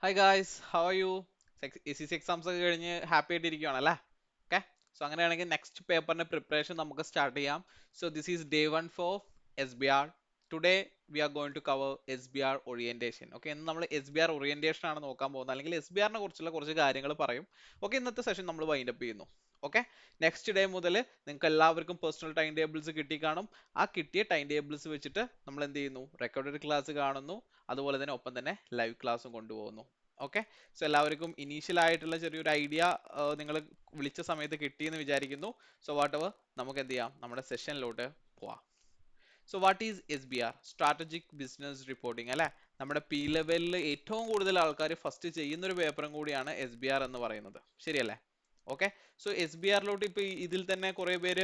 Hi guys, how are you? ACC exams ഒക്കെ കഴിഞ്ഞ് happy ആയിട്ടിരിക്കുകയാണല്ലേ? ഓക്കെ, സോ അങ്ങനെയാണെങ്കിൽ നെക്സ്റ്റ് പേപ്പറിന്റെ പ്രിപ്പറേഷൻ നമുക്ക് സ്റ്റാർട്ട് ചെയ്യാം. So this is day 1 for SBR. Today we are going to cover SBR orientation. Okay, ഇന്ന് നമ്മൾ SBR orientation ആണ് നോക്കാൻ പോകുന്നത്, അല്ലെങ്കിൽ SBRനെ കുറിച്ചുള്ള കുറച്ച് കാര്യങ്ങൾ പറയും. ഓക്കെ, ഇന്നത്തെ സെഷൻ നമ്മൾ വൈൻഡ് അപ്പ് ചെയ്യുന്നു. ഓക്കെ, നെക്സ്റ്റ് ഡേ മുതൽ നിങ്ങൾക്ക് എല്ലാവർക്കും പേഴ്സണൽ ടൈം ടേബിൾസ് കിട്ടി കാണും. ആ കിട്ടിയ ടൈം ടേബിൾസ് വെച്ചിട്ട് നമ്മൾ എന്ത് ചെയ്യുന്നു? റെക്കോർഡഡ് ക്ലാസ് കാണുന്നു, അതുപോലെ തന്നെ ഒപ്പം തന്നെ ലൈവ് ക്ലാസ്സും കൊണ്ടുപോകുന്നു. ഓക്കെ, സോ എല്ലാവർക്കും ഇനീഷ്യൽ ആയിട്ടുള്ള ചെറിയൊരു ഐഡിയ നിങ്ങൾ വിളിച്ച സമയത്ത് കിട്ടിയെന്ന് വിചാരിക്കുന്നു. സോ വാട്ട് എവർ, നമുക്ക് എന്ത് ചെയ്യാം, നമ്മുടെ സെഷനിലോട്ട് പോവാം. So what is SBR? Strategic business reporting അല്ലെ? നമ്മുടെ പി ലെവലിൽ ഏറ്റവും കൂടുതൽ ആൾക്കാർ ഫസ്റ്റ് ചെയ്യുന്ന ഒരു പേപ്പറും കൂടിയാണ് SBR എന്ന് പറയുന്നത്, ശരിയല്ലേ? ഓക്കെ, സോ SBRലോട്ട് ഇപ്പൊ ഇതിൽ തന്നെ കുറെ പേര്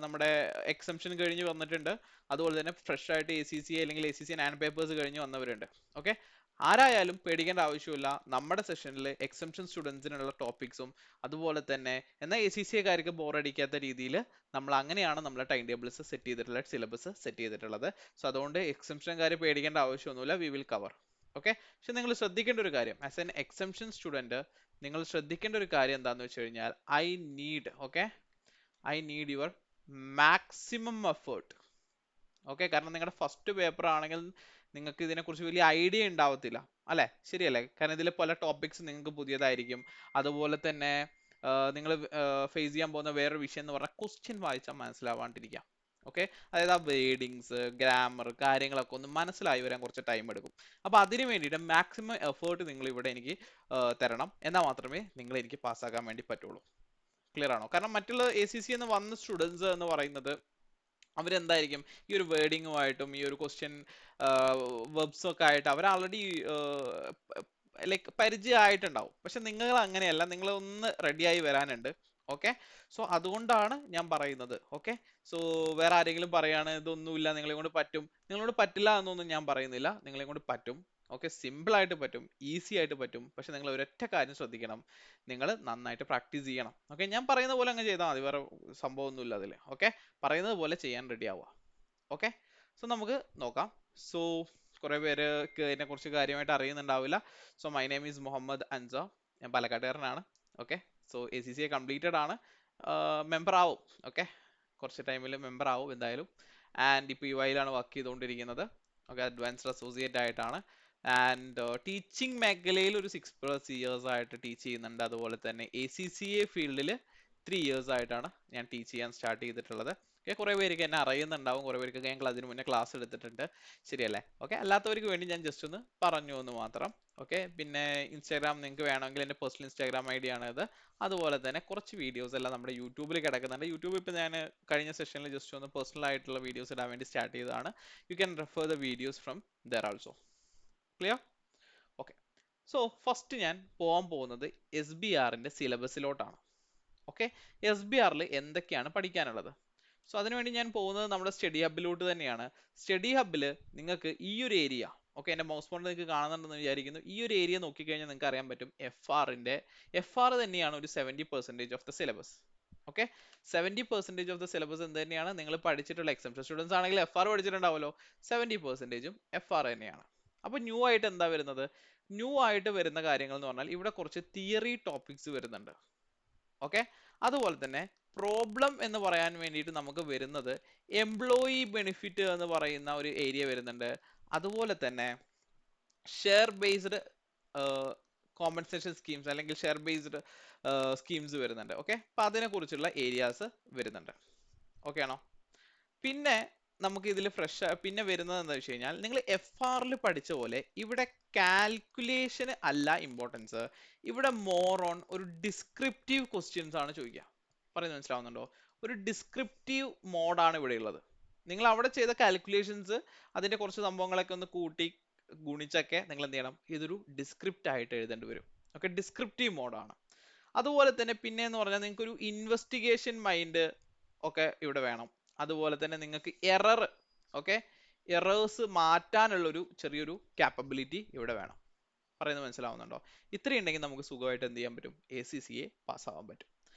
നമ്മുടെ എക്സംഷൻ കഴിഞ്ഞ് വന്നിട്ടുണ്ട്. അതുപോലെ തന്നെ ഫ്രഷ് ആയിട്ട് ACCA അല്ലെങ്കിൽ ACCA ആൻഡ് പേപ്പേഴ്സ് കഴിഞ്ഞ് വന്നവരുണ്ട്. ഓക്കെ, ആരായാലും പേടിക്കേണ്ട ആവശ്യമില്ല. നമ്മുടെ സെഷനിൽ എക്സംഷൻ സ്റ്റുഡൻസിനുള്ള ടോപ്പിക്സും അതുപോലെ തന്നെ എന്നാൽ ACCAക്കാർക്ക് ബോറടിക്കാത്ത രീതിയിൽ നമ്മൾ അങ്ങനെയാണ് നമ്മളെ ടൈം ടേബിൾസ് സെറ്റ് ചെയ്തിട്ടുള്ള സിലബസ് സെറ്റ് ചെയ്തിട്ടുള്ളത്. സോ അതുകൊണ്ട് എക്സംഷൻകാർ പേടിക്കേണ്ട ആവശ്യമൊന്നുമില്ല, വി വിൽ കവർ. ഓക്കെ, പക്ഷെ നിങ്ങൾ ശ്രദ്ധിക്കേണ്ട ഒരു കാര്യം, ആസ് എൻ എക്സംഷൻ സ്റ്റുഡന്റ് നിങ്ങൾ ശ്രദ്ധിക്കേണ്ട ഒരു കാര്യം എന്താണെന്ന് വെച്ച് കഴിഞ്ഞാൽ I need your maximum effort. Okay, കാരണം നിങ്ങളുടെ ഫസ്റ്റ് പേപ്പർ ആണെങ്കിൽ നിങ്ങൾക്ക് ഇതിനെക്കുറിച്ച് വലിയ ഐഡിയ ഉണ്ടാവത്തില്ല, അല്ലെ? ശരിയല്ലേ? കാരണം ഇതിൽ പല ടോപ്പിക്സ് നിങ്ങൾക്ക് പുതിയതായിരിക്കും. അതുപോലെ തന്നെ നിങ്ങൾ ഫേസ് ചെയ്യാൻ പോകുന്ന വേറൊരു വിഷയം എന്ന് പറഞ്ഞാൽ ക്വസ്റ്റ്യൻ വായിച്ചാൽ മനസ്സിലാവാണ്ടിരിക്കാം. ഓക്കെ, അതായത് ആ വേർഡിങ്സ്, ഗ്രാമർ കാര്യങ്ങളൊക്കെ ഒന്ന് മനസ്സിലായി വരാൻ കുറച്ച് ടൈം എടുക്കും. അപ്പൊ അതിന് വേണ്ടിയിട്ട് മാക്സിമം എഫേർട്ട് നിങ്ങൾ ഇവിടെ എനിക്ക് തരണം, എന്നാൽ മാത്രമേ നിങ്ങൾ എനിക്ക് പാസ്സാക്കാൻ വേണ്ടി പറ്റുള്ളൂ. ക്ലിയർ ആണോ? കാരണം മറ്റുള്ള ACC എന്ന് വന്ന സ്റ്റുഡൻസ് എന്ന് പറയുന്നത് അവരെന്തായിരിക്കും ഈ ഒരു വേർഡിങ്ങുമായിട്ടും ഈ ഒരു ക്വസ്റ്റ്യൻ വെബ്സ് ഒക്കെ ആയിട്ട് അവർ ആൾറെഡി ലൈക്ക് പരിചയമായിട്ടുണ്ടാവും. പക്ഷെ നിങ്ങൾ അങ്ങനെയല്ല, നിങ്ങൾ ഒന്ന് റെഡിയായി വരാനുണ്ട്. ഓക്കെ, സോ അതുകൊണ്ടാണ് ഞാൻ പറയുന്നത്. ഓക്കെ, സോ വേറെ ആരെങ്കിലും പറയാണ് ഇതൊന്നുമില്ല നിങ്ങളെ കൊണ്ട് പറ്റും, നിങ്ങളോട് പറ്റില്ല എന്നൊന്നും ഞാൻ പറയുന്നില്ല. നിങ്ങളെ കൊണ്ട് പറ്റും. ഓക്കെ, സിമ്പിൾ ആയിട്ട് പറ്റും, ഈസി ആയിട്ട് പറ്റും. പക്ഷെ നിങ്ങൾ ഒരൊറ്റ കാര്യം ശ്രദ്ധിക്കണം, നിങ്ങൾ നന്നായിട്ട് പ്രാക്ടീസ് ചെയ്യണം. ഓക്കെ, ഞാൻ പറയുന്ന പോലെ അങ്ങ് ചെയ്താൽ മതി, വേറെ സംഭവമൊന്നുമില്ല അതിൽ. ഓക്കെ, പറയുന്നത് പോലെ ചെയ്യാൻ റെഡി ആവുക. ഓക്കെ, സോ നമുക്ക് നോക്കാം. സോ കുറെ പേർക്ക് ഇതിനെ കുറിച്ച് കാര്യമായിട്ട് അറിയുന്നുണ്ടാവില്ല. So my name is Muhammad Ansa, ഞാൻ പാലക്കാട്ടുകാരനാണ്. ഓക്കെ, സോ ACCA കംപ്ലീറ്റഡ് ആണ്, മെമ്പർ ആവും. ഓക്കെ, കുറച്ച് ടൈമിൽ മെമ്പർ ആവും എന്തായാലും. ആൻഡ് ഇപ്പോൾ UIയിലാണ് വർക്ക് ചെയ്തുകൊണ്ടിരിക്കുന്നത്. ഓക്കെ, അഡ്വാൻസ്ഡ് അസോസിയേറ്റ് ആയിട്ടാണ്. ആൻഡ് ടീച്ചിങ് മേഖലയിൽ ഒരു 6+ ഇയേഴ്സ് ആയിട്ട് ടീച്ച് ചെയ്യുന്നുണ്ട്. അതുപോലെ തന്നെ ACCA ഫീൽഡിൽ 3 ഇയേഴ്സ് ആയിട്ടാണ് ഞാൻ ടീച്ച് ചെയ്യാൻ സ്റ്റാർട്ട് ചെയ്തിട്ടുള്ളത്. ഓക്കെ, കുറെ പേർക്ക് എന്നെ അറിയുന്നുണ്ടാവും, കുറെ പേർക്ക് ഞാൻ അതിന് മുന്നേ ക്ലാസ് എടുത്തിട്ടുണ്ട്, ശരിയല്ലേ? ഓക്കെ, അല്ലാത്തവർക്ക് വേണ്ടി ഞാൻ ജസ്റ്റ് ഒന്ന് പറഞ്ഞു എന്ന് മാത്രം. ഓക്കെ, പിന്നെ ഇൻസ്റ്റാഗ്രാം നിങ്ങൾക്ക് വേണമെങ്കിൽ എൻ്റെ പേഴ്സണൽ ഇൻസ്റ്റാഗ്രാം ID ആണ് ഇത്. അതുപോലെ തന്നെ കുറച്ച് വീഡിയോസ് എല്ലാം നമ്മുടെ യൂട്യൂബിൽ കിടക്കുന്നുണ്ട്. യൂട്യൂബിൽ ഇപ്പോൾ ഞാൻ കഴിഞ്ഞ സെഷനിൽ ജസ്റ്റ് ഒന്ന് പേഴ്സണൽ ആയിട്ടുള്ള വീഡിയോസ് ഇടാൻ വേണ്ടി സ്റ്റാർട്ട് ചെയ്തതാണ്. You can refer the videos from there also. Clear? Okay, so first ഞാൻ പോകാൻ പോകുന്നത് SBRന്റെ സിലബസിലോട്ടാണ്. ഓക്കെ, SBRൽ എന്തൊക്കെയാണ് പഠിക്കാനുള്ളത്? സോ അതിനുവേണ്ടി ഞാൻ പോകുന്നത് നമ്മുടെ സ്റ്റഡി ഹബിലോട്ട് തന്നെയാണ്. സ്റ്റഡി ഹബിൽ നിങ്ങൾക്ക് ഈ ഒരു ഏരിയ, ഓക്കെ, എൻ്റെ മൗസ് പോയിന്റ് നിങ്ങൾക്ക് കാണുന്നുണ്ടെന്ന് വിചാരിക്കുന്നു. ഈ ഒരു ഏരിയ നോക്കിക്കഴിഞ്ഞാൽ നിങ്ങൾക്ക് അറിയാൻ പറ്റും FR തന്നെയാണ് ഒരു 70% of the syllabus. Okay, 70% of the syllabus എന്ത് തന്നെയാണ്? നിങ്ങൾ പഠിച്ചിട്ടുള്ള എക്സംഷൻ സ്റ്റുഡൻസ് ആണെങ്കിൽ FR പഠിച്ചിട്ടുണ്ടാവുമല്ലോ, 70%ഉം FR തന്നെയാണ്. അപ്പൊ ന്യൂ ആയിട്ട് എന്താ വരുന്നത്? ന്യൂ ആയിട്ട് വരുന്ന കാര്യങ്ങൾ എന്ന് പറഞ്ഞാൽ ഇവിടെ കുറച്ച് തിയറി ടോപ്പിക്സ് വരുന്നുണ്ട്. ഓക്കെ, അതുപോലെ തന്നെ പ്രോബ്ലം എന്ന് പറയാൻ വേണ്ടിയിട്ട് നമുക്ക് വരുന്നത് എംപ്ലോയി ബെനിഫിറ്റ് എന്ന് പറയുന്ന ഒരു ഏരിയ വരുന്നുണ്ട്. അതുപോലെ തന്നെ ഷെയർ ബേസ്ഡ് കോമ്പൻസേഷൻ സ്കീംസ് അല്ലെങ്കിൽ ഷെയർ ബേസ്ഡ് സ്കീംസ് വരുന്നുണ്ട്. ഓക്കെ, അപ്പൊ അതിനെ കുറിച്ചുള്ള ഏരിയാസ് വരുന്നുണ്ട്. ഓക്കെ ആണോ? പിന്നെ നമുക്ക് ഇതിൽ പിന്നെ വരുന്നത് എന്താ വെച്ച് കഴിഞ്ഞാൽ നിങ്ങൾ FRൽ പഠിച്ച പോലെ ഇവിടെ കാൽക്കുലേഷന് അല്ല ഇമ്പോർട്ടൻസ്, ഇവിടെ മോർ ഓൺ ഒരു ഡിസ്ക്രിപ്റ്റീവ് ക്വസ്റ്റ്യൻസ് ആണ് ചോദിക്കുക. പറയുന്നത് മനസ്സിലാവുന്നുണ്ടോ? ഒരു ഡിസ്ക്രിപ്റ്റീവ് മോഡാണ് ഇവിടെ ഉള്ളത്. നിങ്ങൾ അവിടെ ചെയ്ത കാൽക്കുലേഷൻസ് അതിന്റെ കുറച്ച് സംഭവങ്ങളൊക്കെ ഒന്ന് കൂട്ടി ഗുണിച്ചൊക്കെ നിങ്ങൾ എന്ത് ചെയ്യണം, ഇതൊരു ഡിസ്ക്രിപ്റ്റ് ആയിട്ട് എഴുതേണ്ടി വരും. ഓക്കെ, ഡിസ്ക്രിപ്റ്റീവ് മോഡാണ്. അതുപോലെ തന്നെ പിന്നെ എന്ന് പറഞ്ഞാൽ നിങ്ങൾക്ക് ഒരു ഇൻവെസ്റ്റിഗേഷൻ മൈൻഡ് ഒക്കെ ഇവിടെ വേണം. അതുപോലെ തന്നെ നിങ്ങൾക്ക് ഓക്കെ, എറേഴ്സ് മാറ്റാനുള്ള ഒരു ചെറിയൊരു കാപ്പബിലിറ്റി ഇവിടെ വേണം. പറയുന്നത് മനസ്സിലാവുന്നുണ്ടോ? ഇത്രയും ഉണ്ടെങ്കിൽ നമുക്ക് സുഖമായിട്ട് എന്ത് ചെയ്യാൻ പറ്റും? ACCA പാസ്സാവാൻ പറ്റും.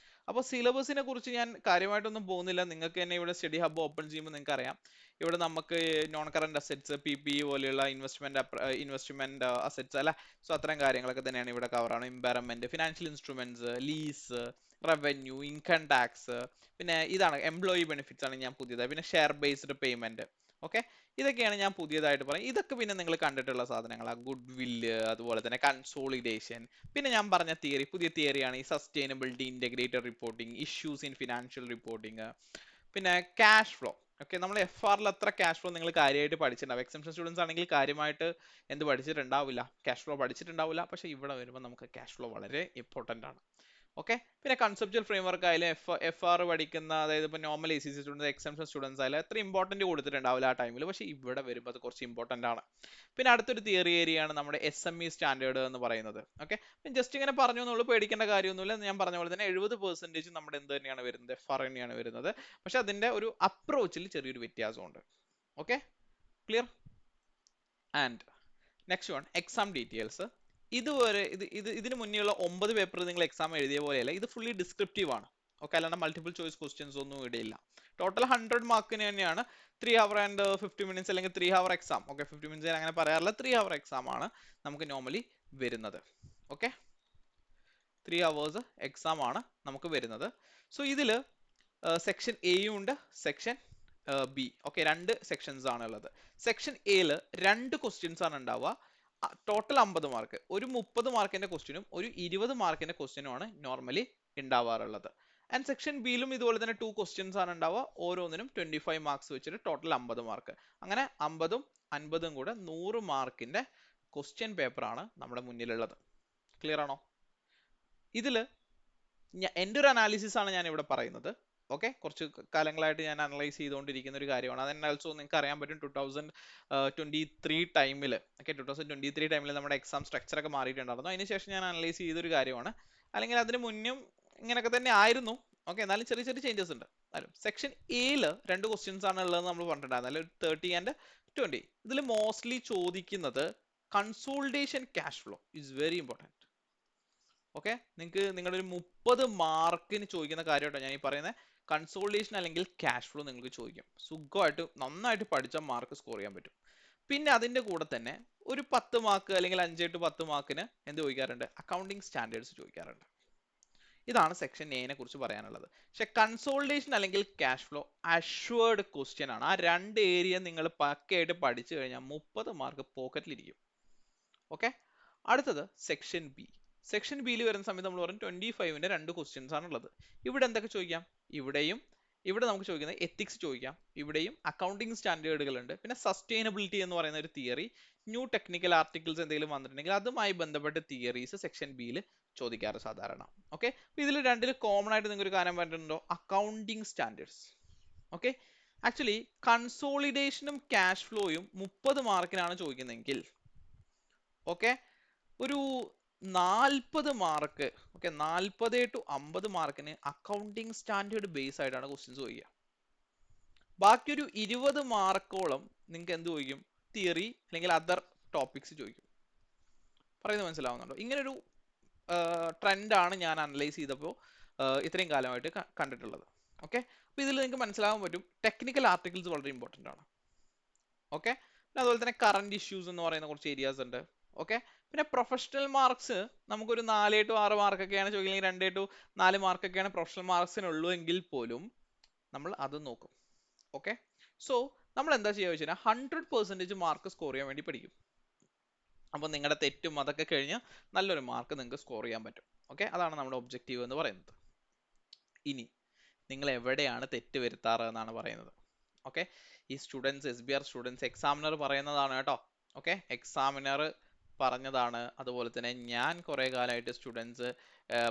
അപ്പോൾ സിലബസിനെ കുറിച്ച് ഞാൻ കാര്യമായിട്ടൊന്നും പോകുന്നില്ല. നിങ്ങൾക്ക് തന്നെ ഇവിടെ സ്റ്റഡി ഹബ്ബ് ഓപ്പൺ ചെയ്യുമ്പോൾ നിങ്ങൾക്ക് അറിയാം, ഇവിടെ നമുക്ക് നോൺ കറന്റ് അസറ്റ്സ്, PPE പോലെയുള്ള ഇൻവെസ്റ്റ്മെന്റ് അസറ്റ്സ് അല്ല, സോ അത്തരം കാര്യങ്ങളൊക്കെ തന്നെയാണ് ഇവിടെ കവർ ആണ്. Impairment, financial instruments, lease, revenue, income tax, പിന്നെ ഇതാണ് എംപ്ലോയി ബെനിഫിറ്റ്സ് ആണ് ഞാൻ പുതിയതായി, പിന്നെ ഷെയർ ബേസ്ഡ് പേയ്മെന്റ്. ഓക്കെ, ഇതൊക്കെയാണ് ഞാൻ പുതിയതായിട്ട് പറയുന്നത്. ഇതൊക്കെ പിന്നെ നിങ്ങൾ കണ്ടിട്ടുള്ള സാധനങ്ങളാണ്. ഗുഡ് വില്ല്, അതുപോലെ തന്നെ കൺസോളിഡേഷൻ, പിന്നെ ഞാൻ പറഞ്ഞ തിയറി, പുതിയ തിയറിയാണ് ഈ sustainability integrated reporting, issues in financial reporting, പിന്നെ ക്യാഷ് ഫ്ലോ. ഓക്കെ, നമ്മൾ FRൽ അത്ര ക്യാഷ് ഫ്ലോ നിങ്ങൾ കാര്യമായിട്ട് പഠിച്ചിട്ടുണ്ടാവും. എക്സംഷൻ സ്റ്റുഡൻസ് ആണെങ്കിൽ കാര്യമായിട്ട് എന്ത് പഠിച്ചിട്ടുണ്ടാവില്ല, ക്യാഷ് ഫ്ലോ പഠിച്ചിട്ടുണ്ടാവില്ല. പക്ഷെ ഇവിടെ വരുമ്പോൾ നമുക്ക് ക്യാഷ് ഫ്ലോ വളരെ ഇമ്പോർട്ടന്റ് ആണ്. ഓക്കെ, പിന്നെ കൺസെപ്ച്വൽ ഫ്രെയിംവർക്ക് ആയാലും FR പഠിക്കുന്ന, അതായത് ഇപ്പോൾ normal ACC students, exemption students ആയാലും അത്ര ഇമ്പോർട്ടന്റ് കൊടുത്തിട്ടുണ്ടാവില്ല ആ ടൈമിൽ. പക്ഷെ ഇവിടെ വരുമ്പോൾ അത് കുറച്ച് ഇമ്പോർട്ടന്റ് ആണ്. പിന്നെ അടുത്തൊരു തിയറി ഏരിയയാണ് നമ്മുടെ SME സ്റ്റാൻഡേർഡ് എന്ന് പറയുന്നത്. ഓക്കെ, ജസ്റ്റ് ഇങ്ങനെ പറഞ്ഞു എന്നുള്ളൂ, പേടിക്കേണ്ട കാര്യമൊന്നുമില്ല. ഞാൻ പറഞ്ഞ പോലെ തന്നെ 70% നമ്മുടെ എന്ത് തന്നെയാണ് വരുന്നത്, FR തന്നെയാണ് വരുന്നത്. പക്ഷെ അതിന്റെ ഒരു അപ്രോച്ചിൽ ചെറിയൊരു വ്യത്യാസമുണ്ട്. Okay, clear? And next one, exam details. ഇതുവരെ ഇതിന് മുന്നേയുള്ള 9 പേപ്പർ നിങ്ങൾ എക്സാം എഴുതിയ പോലെയല്ല, ഇത് ഫുള്ളി ഡിസ്ക്രിപ്റ്റീവ് ആണ്. ഓക്കെ, അല്ലാണ്ട് മൾട്ടിപ്പിൾ ചോയ്സ് ക്വസ്റ്റ്യൻസ് ഒന്നും ഇടയില്ല. ടോട്ടൽ 100 മാർക്കിന് തന്നെയാണ്. 3 hour and 50 minutes അല്ലെങ്കിൽ 3 hour എക്സാം. ഓക്കെ, 50 minutes അങ്ങനെ പറയാറില്ല, 3 hour എക്സാം ആണ് നമുക്ക് നോർമലി വരുന്നത്. ഓക്കെ, 3 hours എക്സാം ആണ് നമുക്ക് വരുന്നത്. സോ ഇതില് സെക്ഷൻ എയും ഉണ്ട്, സെക്ഷൻ ബി. ഓക്കെ, 2 സെക്ഷൻസ് ആണ് ഉള്ളത്. സെക്ഷൻ എയില് 2 ക്വസ്റ്റ്യൻസ് ആണ് ഉണ്ടാവുക. Total 50 mark. ഒരു 30 മാർക്കിന്റെ ക്വസ്റ്റ്യനും ഒരു 20 മാർക്കിന്റെ ക്വസ്റ്റ്യനും ആണ് നോർമലി ഉണ്ടാവാറുള്ളത്. ആൻഡ് സെക്ഷൻ ബിയിലും ഇതുപോലെ തന്നെ 2 ക്വസ്റ്റ്യൻസ് ആണ് ഉണ്ടാവുക. ഓരോന്നിനും 25 മാർക്സ് വെച്ചിട്ട് ടോട്ടൽ 50 മാർക്ക്. അങ്ങനെ 50ഉം 50ഉം കൂടെ 100 മാർക്കിന്റെ ക്വസ്റ്റ്യൻ പേപ്പർ ആണ് നമ്മുടെ മുന്നിലുള്ളത്. ക്ലിയർ ആണോ? ഇതില് എൻ്റെ ഒരു അനാലിസിസ് ആണ് ഞാൻ ഇവിടെ പറയുന്നത്. ഓക്കെ, കുറച്ച് കാലങ്ങളായിട്ട് ഞാൻ അനലൈസ് ചെയ്തുകൊണ്ടിരിക്കുന്ന ഒരു കാര്യമാണ്. അതെന്നെ ഓൾസോ നിങ്ങൾക്ക് അറിയാൻ പറ്റും 2023 ടൈമിൽ. ഓക്കെ, 2023 ടൈമിൽ നമ്മുടെ എക്സാം സ്ട്രക്ചർ ഒക്കെ മാറിയിട്ടുണ്ടായിരുന്നു. അതിനുശേഷം ഞാൻ അനലൈസ് ചെയ്തൊരു കാര്യമാണ്. അല്ലെങ്കിൽ അതിന് മുന്നും ഇങ്ങനെയൊക്കെ തന്നെ ആയിരുന്നു. ഓക്കെ, എന്നാലും ചെറിയ ചെറിയ ചേഞ്ചസ് ഉണ്ട്. സെക്ഷൻ എയില് 2 ക്വസ്റ്റ്യൻസ് ആണ് ഉള്ളത് നമ്മൾ പറഞ്ഞിട്ടുണ്ടായിരുന്നു, 30 and 20. ഇതിൽ മോസ്റ്റ്ലി ചോദിക്കുന്നത് consultation cash flow is very important. Okay, നിങ്ങൾക്ക് നിങ്ങളുടെ ഒരു 30 മാർക്കിന് ചോദിക്കുന്ന കാര്യമായിട്ടോ ഞാൻ ഈ പറയുന്നത്. കൺസോൾട്ടേഷൻ അല്ലെങ്കിൽ ക്യാഷ് ഫ്ലോ നിങ്ങൾക്ക് ചോദിക്കും. സുഖമായിട്ട് നന്നായിട്ട് പഠിച്ച മാർക്ക് സ്കോർ ചെയ്യാൻ പറ്റും. പിന്നെ അതിന്റെ കൂടെ തന്നെ ഒരു 10 മാർക്ക് അല്ലെങ്കിൽ 5 to 10 മാർക്കിന് എന്ത് ചോദിക്കാറുണ്ട്, അക്കൗണ്ടിങ് സ്റ്റാൻഡേർഡ്സ് ചോദിക്കാറുണ്ട്. ഇതാണ് സെക്ഷൻ എനെ കുറിച്ച് പറയാനുള്ളത്. പക്ഷെ കൺസോൾട്ടേഷൻ അല്ലെങ്കിൽ ക്യാഷ് ഫ്ലോ അഷ്വേർഡ് ക്വസ്റ്റ്യൻ ആണ്. ആ 2 ഏരിയ നിങ്ങൾ പക്കയായിട്ട് പഠിച്ചു കഴിഞ്ഞാൽ 30 മാർക്ക് പോക്കറ്റിലിരിക്കും. ഓക്കെ, അടുത്തത് സെക്ഷൻ ബി. സെക്ഷൻ ബിയിൽ വരുന്ന സമയത്ത് നമ്മൾ പറഞ്ഞു 25ന്റെ 2 ക്വസ്റ്റ്യൻസ് ആണുള്ളത്. ഇവിടെ എന്തൊക്കെ ചോദിക്കാം? ഇവിടെ നമുക്ക് ചോദിക്കുന്നത് എത്തിക്സ് ചോദിക്കാം. ഇവിടെയും അക്കൗണ്ടിങ് സ്റ്റാൻഡേർഡുകൾ ഉണ്ട്. പിന്നെ സസ്റ്റൈനബിലിറ്റി എന്ന് പറയുന്ന ഒരു തിയറി, ന്യൂ ടെക്നിക്കൽ ആർട്ടിക്കിൾസ് എന്തെങ്കിലും വന്നിട്ടുണ്ടെങ്കിൽ അതുമായി ബന്ധപ്പെട്ട തിയറീസ് സെക്ഷൻ ബിയിൽ ചോദിക്കാറ് സാധാരണ. ഓക്കെ, ഇതിൽ രണ്ടിൽ കോമൺ ആയിട്ട് നിങ്ങൾക്ക് ഒരു കാര്യം പറഞ്ഞിട്ടുണ്ടോ, അക്കൗണ്ടിങ് സ്റ്റാൻഡേർഡ്സ്. ഓക്കെ, ആക്ച്വലി കൺസോളിഡേഷനും ക്യാഷ് ഫ്ലോയും 30 മാർക്കിനാണ് ചോദിക്കുന്നതെങ്കിൽ ഓക്കെ, ഒരു 40 മാർക്ക്, ഓക്കെ, 40 to 50 മാർക്കിന് അക്കൗണ്ടിങ് സ്റ്റാൻഡേർഡ് ബേസ് ആയിട്ടാണ് ക്വസ്റ്റ്യൻസ് ചോദിക്കുക. ബാക്കി ഒരു 20 മാർക്കോളം നിങ്ങൾക്ക് എന്ത് ചോദിക്കും, തിയറി അല്ലെങ്കിൽ അതർ ടോപ്പിക്സ് ചോദിക്കും. പറയുന്നത് മനസ്സിലാവുന്നുണ്ടോ? ഇങ്ങനൊരു ട്രെൻഡാണ് ഞാൻ അനലൈസ് ചെയ്തപ്പോൾ ഇത്രയും കാലമായിട്ട് കണ്ടിട്ടുള്ളത്. ഓക്കെ, അപ്പൊ ഇതിൽ നിങ്ങൾക്ക് മനസ്സിലാവാൻ പറ്റും ടെക്നിക്കൽ ആർട്ടിക്കിൾസ് വളരെ ഇമ്പോർട്ടൻ്റ് ആണ്. ഓക്കെ, അതുപോലെ തന്നെ കറന്റ് ഇഷ്യൂസ് എന്ന് പറയുന്ന കുറച്ച് ഏരിയാസ് ഉണ്ട്. ഓക്കെ, പിന്നെ പ്രൊഫഷണൽ മാർക്സ് നമുക്കൊരു 4 to 6 മാർക്കൊക്കെയാണ് ചോദിക്കുന്നത്, 2 to 4 മാർക്കൊക്കെയാണ് പ്രൊഫഷണൽ മാർക്സിനുള്ളൂ എങ്കിൽ പോലും നമ്മൾ അത് നോക്കും. ഓക്കെ, സോ നമ്മൾ എന്താ ചെയ്യുക വെച്ച് കഴിഞ്ഞാൽ 100% മാർക്ക് സ്കോർ ചെയ്യാൻ വേണ്ടി പഠിക്കും. അപ്പോൾ നിങ്ങളുടെ തെറ്റും അതൊക്കെ കഴിഞ്ഞ് നല്ലൊരു മാർക്ക് നിങ്ങൾക്ക് സ്കോർ ചെയ്യാൻ പറ്റും. ഓക്കെ, അതാണ് നമ്മുടെ ഒബ്ജക്റ്റീവ് എന്ന് പറയുന്നത്. ഇനി നിങ്ങൾ എവിടെയാണ് തെറ്റ് വരുത്താറ് എന്നാണ് പറയുന്നത്. ഓക്കെ, ഈ സ്റ്റുഡൻസ് SBR സ്റ്റുഡൻസ് എക്സാമിനർ പറയുന്നതാണ് കേട്ടോ. ഓക്കെ, എക്സാമിനർ പറഞ്ഞതാണ്. അതുപോലെ തന്നെ ഞാൻ കുറെ കാലമായിട്ട് സ്റ്റുഡൻസ്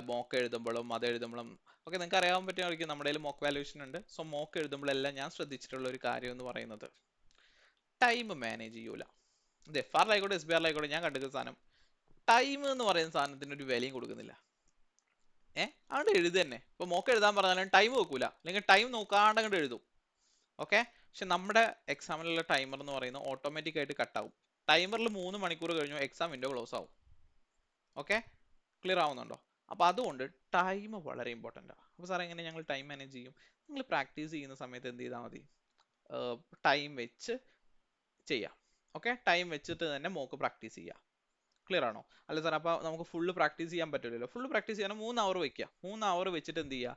മോക്ക് എഴുതുമ്പോഴും അത് എഴുതുമ്പോഴും ഓക്കെ, നിങ്ങൾക്ക് അറിയാൻ പറ്റുമായിരിക്കും നമ്മുടെ കയ്യിൽ മോക്ക് വാല്യൂഷൻ ഉണ്ട്. സോ മോക്ക് എഴുതുമ്പോഴെല്ലാം ഞാൻ ശ്രദ്ധിച്ചിട്ടുള്ള ഒരു കാര്യം എന്ന് പറയുന്നത് ടൈം മാനേജ് ചെയ്യൂല. ഇത് FR ആയിക്കോട്ടെ SBR ആയിക്കോട്ടെ ഞാൻ കണ്ടിരിക്കുന്ന സാധനം ടൈം എന്ന് പറയുന്ന സാധനത്തിന് ഒരു വിലയും കൊടുക്കുന്നില്ല. അവിടെ എഴുതി തന്നെ. ഇപ്പൊ മോക്ക് എഴുതാൻ പറഞ്ഞാലും ടൈം വെക്കൂല, അല്ലെങ്കിൽ ടൈം നോക്കാണ്ട് അങ്ങോട്ട് എഴുതും. ഓക്കെ, പക്ഷെ നമ്മുടെ എക്സാമിലുള്ള ടൈമർ എന്ന് പറയുന്നത് ഓട്ടോമാറ്റിക് ആയിട്ട് കട്ടാവും. ടൈമറിൽ 3 മണിക്കൂർ കഴിഞ്ഞു എക്സാം വിൻഡോ ക്ലോസ് ആവും. ഓക്കെ, ക്ലിയർ ആവുന്നുണ്ടോ? അപ്പൊ അതുകൊണ്ട് ടൈം വളരെ ഇമ്പോർട്ടൻ്റ് ആണ്. അപ്പോൾ സാറേ എങ്ങനെ ഞങ്ങൾ ടൈം മാനേജ് ചെയ്യും? നിങ്ങൾ പ്രാക്ടീസ് ചെയ്യുന്ന സമയത്ത് എന്ത് ചെയ്താൽ മതി, ടൈം വെച്ച് ചെയ്യാം. ഓക്കെ, ടൈം വെച്ചിട്ട് തന്നെ മോക്ക് പ്രാക്ടീസ് ചെയ്യാം. ക്ലിയർ ആണോ? അല്ല സാർ അപ്പോൾ നമുക്ക് ഫുള്ള് പ്രാക്ടീസ് ചെയ്യാൻ പറ്റില്ലല്ലോ. ഫുള്ള് പ്രാക്ടീസ് ചെയ്യാൻ 3 അവർ വെക്കുക. 3 അവർ വെച്ചിട്ട് എന്ത് ചെയ്യുക,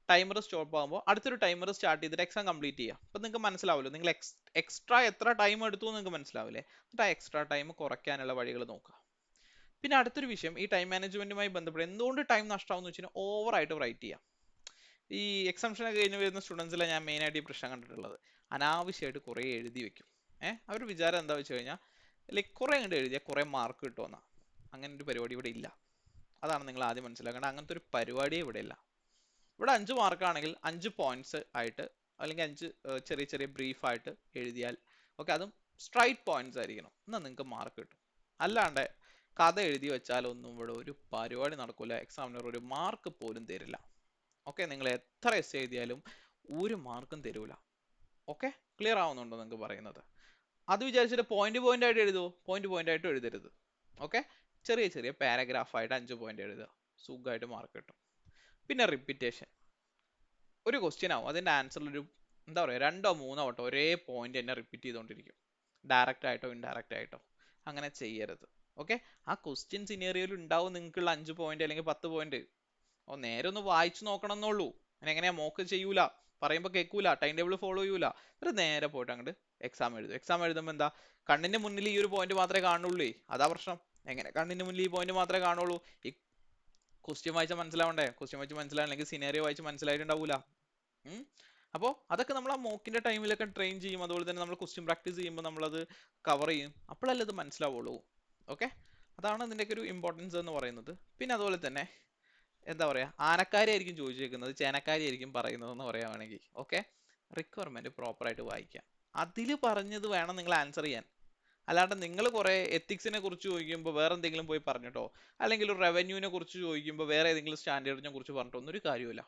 ടൈമർ സ്റ്റോപ്പ് ആകുമ്പോൾ അടുത്തൊരു ടൈമർ സ്റ്റാർട്ട് ചെയ്തിട്ട് എക്സാം കംപ്ലീറ്റ് ചെയ്യുക. അപ്പോൾ നിങ്ങൾക്ക് മനസ്സിലാവുമല്ലോ നിങ്ങൾ എക്സ്ട്രാ എത്ര ടൈം എടുത്തു എന്ന് നിങ്ങൾക്ക് മനസ്സിലാവില്ലേ. എന്നിട്ട് ആ എക്സ്ട്രാ ടൈം കുറയ്ക്കാനുള്ള വഴികൾ നോക്കുക. പിന്നെ അടുത്തൊരു വിഷയം, ഈ ടൈം മാനേജ്മെന്റുമായി ബന്ധപ്പെട്ട് എന്തുകൊണ്ട് ടൈം നഷ്ടമാവുമെന്ന് വെച്ച് കഴിഞ്ഞാൽ ഓവറായിട്ട് റൈറ്റ് ചെയ്യാം. ഈ എക്സാംഷൻ ഒക്കെ കഴിഞ്ഞ് വരുന്ന സ്റ്റുഡൻസിലെ ഞാൻ മെയിനായിട്ട് ഈ പ്രശ്നം കണ്ടിട്ടുള്ളത്, അനാവശ്യമായിട്ട് കുറേ എഴുതി വെക്കും. അവർ വിചാരം എന്താ വെച്ച് കഴിഞ്ഞാൽ ലൈക്ക് കുറേ കണ്ട് എഴുതിയാൽ കുറേ മാർക്ക് കിട്ടുമെന്നാ. അങ്ങനെ ഒരു പരിപാടി ഇവിടെ ഇല്ല. അതാണ് നിങ്ങൾ ആദ്യം മനസ്സിലാക്കേണ്ടത്. അങ്ങനത്തെ ഒരു പരിപാടിയെ ഇവിടെ ഇല്ല. ഇവിടെ 5 മാർക്കാണെങ്കിൽ 5 പോയിന്റ്സ് ആയിട്ട് അല്ലെങ്കിൽ 5 ചെറിയ ചെറിയ ബ്രീഫ് ആയിട്ട് എഴുതിയാൽ ഓക്കെ, അതും സ്ട്രൈറ്റ് പോയിന്റ്സ് ആയിരിക്കണം, എന്നാൽ നിങ്ങൾക്ക് മാർക്ക് കിട്ടും. അല്ലാണ്ട് കഥ എഴുതി വെച്ചാലൊന്നും ഇവിടെ ഒരു പരിപാടി നടക്കൂല. എക്സാമിനർ ഒരു മാർക്ക് പോലും തരില്ല. ഓക്കെ, നിങ്ങൾ എത്ര എസ് എഴുതിയാലും ഒരു മാർക്കും തരൂല. ഓക്കെ, ക്ലിയർ ആവുന്നുണ്ടോ നിങ്ങൾക്ക് പറയുന്നത്? അത് വിചാരിച്ചിട്ട് പോയിന്റ് ആയിട്ട് എഴുതുമോ? പോയിന്റ് ആയിട്ട് എഴുതരുത്. ഓക്കെ, ചെറിയ ചെറിയ പാരഗ്രാഫ് ആയിട്ട് 5 പോയിന്റ് എഴുതുക, സുഖമായിട്ട് മാർക്ക് കിട്ടും. പിന്നെ റിപ്പീറ്റേഷൻ. ഒരു ക്വസ്റ്റ്യൻ ആവും, അതിന്റെ ആൻസറിൽ ഒരു എന്താ പറയുക 2 or 3 വട്ടം ഒരേ പോയിന്റ് തന്നെ റിപ്പീറ്റ് ചെയ്തുകൊണ്ടിരിക്കും, ഡയറക്റ്റ് ആയിട്ടോ ഇൻഡയറക്റ്റ് ആയിട്ടോ. അങ്ങനെ ചെയ്യരുത്. ഓക്കെ, ആ ക്വസ്റ്റ്യൻ സിനേറിയോയിൽ ഉണ്ടാവും നിങ്ങൾക്കുള്ള 5 പോയിന്റ് അല്ലെങ്കിൽ 10 പോയിന്റ്. നേരെ ഒന്ന് വായിച്ചു നോക്കണം എന്നുള്ളൂ. എങ്ങനെയാ മോക്ക് ചെയ്യൂല, പറയുമ്പോൾ കേൾക്കൂല, ടൈം ടേബിൾ ഫോളോ ചെയ്യൂല. ഒരു നേരെ പോയിട്ട് അങ്ങോട്ട് എക്സാം എഴുതും. എക്സാം എഴുതുമ്പോൾ എന്താ, കണ്ണിന്റെ മുന്നിൽ ഈ ഒരു പോയിന്റ് മാത്രമേ കാണുള്ളൂ. അതാ പ്രശ്നം. എങ്ങനെ കണ്ണിന്റെ മുന്നിൽ ഈ പോയിന്റ് മാത്രമേ കാണുള്ളൂ? ഈ ക്വസ്റ്റ്യൻ വായിച്ചാൽ മനസ്സിലാവണ്ടേ? ക്വസ്റ്റ്യൻ വായിച്ച് മനസ്സിലാവണമെങ്കിൽ സിനേറിയോ വായിച്ച് മനസ്സിലായിട്ടുണ്ടാവൂല. അപ്പോൾ അതൊക്കെ നമ്മൾ ആ മോക്കിന്റെ ടൈമിലൊക്കെ ട്രെയിൻ ചെയ്യും. അതുപോലെ തന്നെ നമ്മൾ ക്വസ്റ്റ്യൻ പ്രാക്ടീസ് ചെയ്യുമ്പോൾ നമ്മളത് കവർ ചെയ്യും. അപ്പോഴല്ലേ ഇത് മനസ്സിലാവുള്ളൂ. ഓക്കെ, അതാണ് ഇതിൻ്റെയൊക്കെ ഒരു ഇമ്പോർട്ടൻസ് എന്ന് പറയുന്നത്. പിന്നെ അതുപോലെ തന്നെ എന്താ പറയാ, ആനക്കാരി ആയിരിക്കും ചോദിച്ചേക്കുന്നത്, ചേനക്കാരി ആയിരിക്കും പറയുന്നതെന്ന് പറയുകയാണെങ്കിൽ ഓക്കെ, റിക്വയർമെന്റ് പ്രോപ്പർ ആയിട്ട് വായിക്കാം. അതിൽ പറഞ്ഞത് വേണം നിങ്ങൾ ആൻസർ ചെയ്യാൻ. അല്ലാണ്ട് നിങ്ങൾ കുറെ എത്തിക്സിനെ കുറിച്ച് ചോദിക്കുമ്പോൾ വേറെ എന്തെങ്കിലും പോയി പറഞ്ഞിട്ടോ, അല്ലെങ്കിൽ ഒരു റവന്യൂവിനെ കുറിച്ച് ചോദിക്കുമ്പോൾ വേറെ ഏതെങ്കിലും സ്റ്റാൻഡേർഡിനെ കുറിച്ച് പറഞ്ഞിട്ടോ ഒന്നും ഒരു കാര്യമില്ല.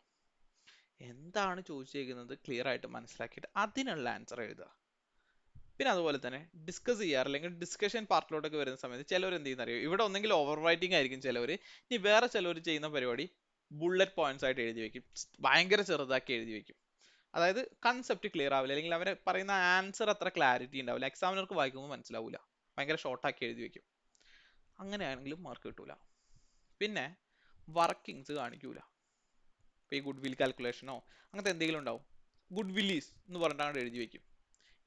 എന്താണ് ചോദിച്ചേക്കുന്നത് ക്ലിയർ ആയിട്ട് മനസ്സിലാക്കിയിട്ട് അതിനുള്ള ആൻസർ എഴുതുക. പിന്നെ അതുപോലെ തന്നെ ഡിസ്കസ് ചെയ്യാറ് അല്ലെങ്കിൽ ഡിസ്കഷൻ പാർട്ടിലോട്ടൊക്കെ വരുന്ന സമയത്ത് ചിലവർ എന്ത് ചെയ്യുന്ന അറിയോ, ഇവിടെ ഒന്നെങ്കിൽ ഓവർ റൈറ്റിംഗ് ആയിരിക്കും ചിലവർ, ഇനി വേറെ ചിലവർ ചെയ്യുന്ന പരിപാടി ബുള്ളറ്റ് പോയിന്റ്സ് ആയിട്ട് എഴുതി വെക്കും, ഭയങ്കര ചെറുതാക്കി എഴുതി വെക്കും. അതായത് കൺസെപ്റ്റ് ക്ലിയർ ആവില്ല, അല്ലെങ്കിൽ അവർ പറയുന്ന ആൻസർ അത്ര ക്ലാരിറ്റി ഉണ്ടാവില്ല, എക്സാമിനർക്ക് വായിക്കുമ്പോൾ മനസ്സിലാവില്ല, ഭയങ്കര ഷോർട്ടാക്കി എഴുതി വെക്കും. അങ്ങനെയാണെങ്കിലും മാർക്ക് കിട്ടൂല. പിന്നെ വർക്കിങ്സ് കാണിക്കൂല. ഇപ്പൊ ഈ ഗുഡ് വിൽ കാൽക്കുലേഷനോ അങ്ങനത്തെ എന്തെങ്കിലും ഉണ്ടാവും, ഗുഡ് വില്ലീസ് എന്ന് പറഞ്ഞിട്ട് എഴുതി വെക്കും.